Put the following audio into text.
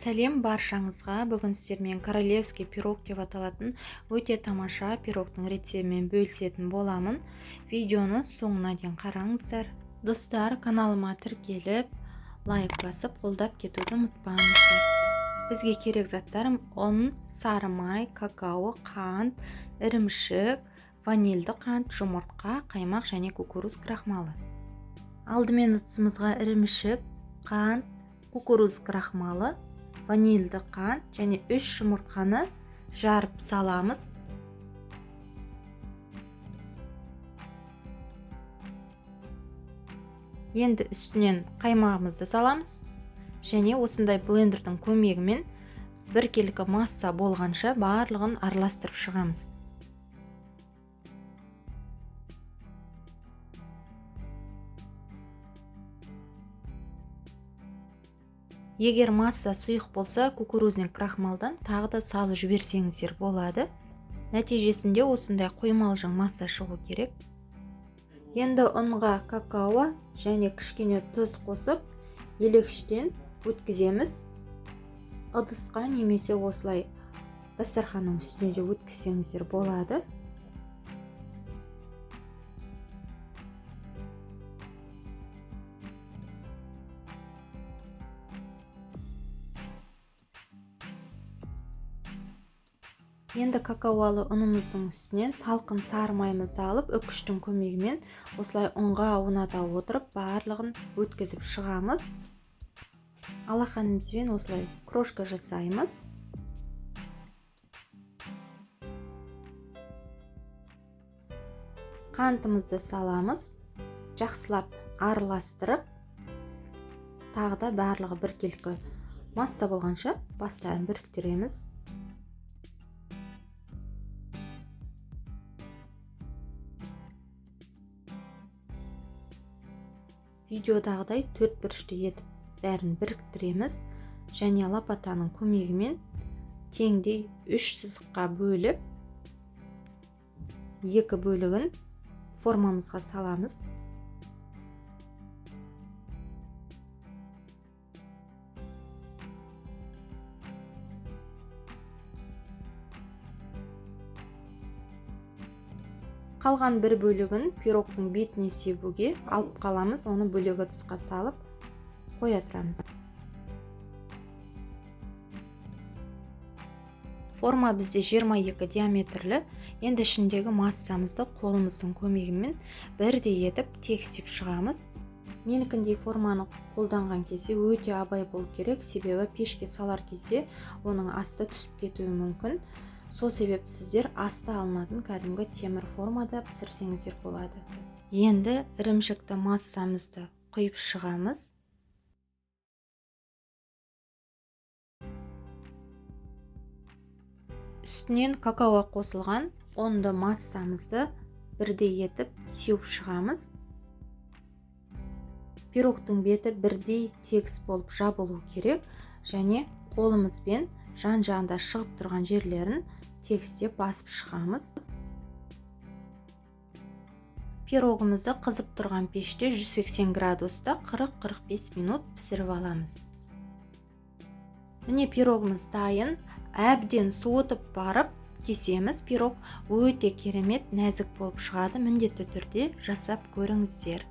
Сәлем баршаңызға. Бүгін сіздермен королевский пирог деп аталатын өте тамаша пирогтың рецептімен бөлісетін боламын. Видеоны соңына дейін қараңыздар. Достар, каналыма тіркеліп, лайк басып, қолдап кетуді ұмытпаңыздар. Бізге керек заттар: ұн, сары май, какао, қант, ірімшік, ванильді қант, жұмыртқа, қаймақ және кукуруз крахмалы. Алдымен ыдысымызға ірімшік, қант, кукуруз крахмалы, ванильді қант және 3 жұмыртқаны жарып саламыз. Енді үстінен қаймағымызды саламыз және осындай блендердің көмегімен біркелкі масса болғанша барлығын араластырып шығамыз. Егер масса сұйық болса, кукурузный крахмалдан тағы да салып жіберсеңіздер болады. Нәтижесінде осындай қоймалжың масса шығу керек. Енді ұнға какао және кішкене тұз қосып, елегіштен өткіземіз. Ыдысқа немесе осылай дастарханның үстіне де өткізсеңіздер болады. Енді какаолы ұнымыздың үстінен салқын сары майымызды алып, үккіштің көмегімен осылай ұнға ауната отырып, барлығын өткізіп шығамыз. Алақанымызбен осылай крошка жасаймыз. Қантымызды саламыз. Жақсылап араластырып, тағы да барлығы біркелкі масса болғанша бастарын біріктіреміз. Видеодағыдай 4 бұрышты етіп бәрін біріктіреміз және лопатаның көмегімен теңдей 3 сызыққа бөліп, 2 бөлігін формамызға саламыз. Қалған бір бөлігін пирогтың бетіне себуге алып қаламыз, оны бөлек ыдысқа салып қоя тұрамыз. Форма бізде 22 диаметрлі. Енді ішіндегі массамызды қолымыздың көмегімен бірдей етіп тегістеп шығамыз. Менікіндей форманы қолданған кезде өте абай болу керек, себебі пешке салар кезде оның асты түсіп кетуі мүмкін. Сол себеп сіздер асты алынатын кәдімгі темір формада пісірсеңіздер болады. Енді ірімшікті массамызды құйып шығамыз. Үстінен какао қосылған ұнды массамызды бірдей етіп сеуіп шығамыз. Пирогтың беті бірдей тегіс болып жабылу керек және қолымызбен жан-жағында шығып тұрған жерлерін тегістеп басып шығамыз. Пирогымызды қызып тұрған пеште 180 градуста 40-45 минут пісіріп аламыз. Міне пирогымыз дайын. Әбден суытып барып кесеміз. Пирог өте керемет, нәзік болып шығады. Міндетті түрде жасап көріңіздер.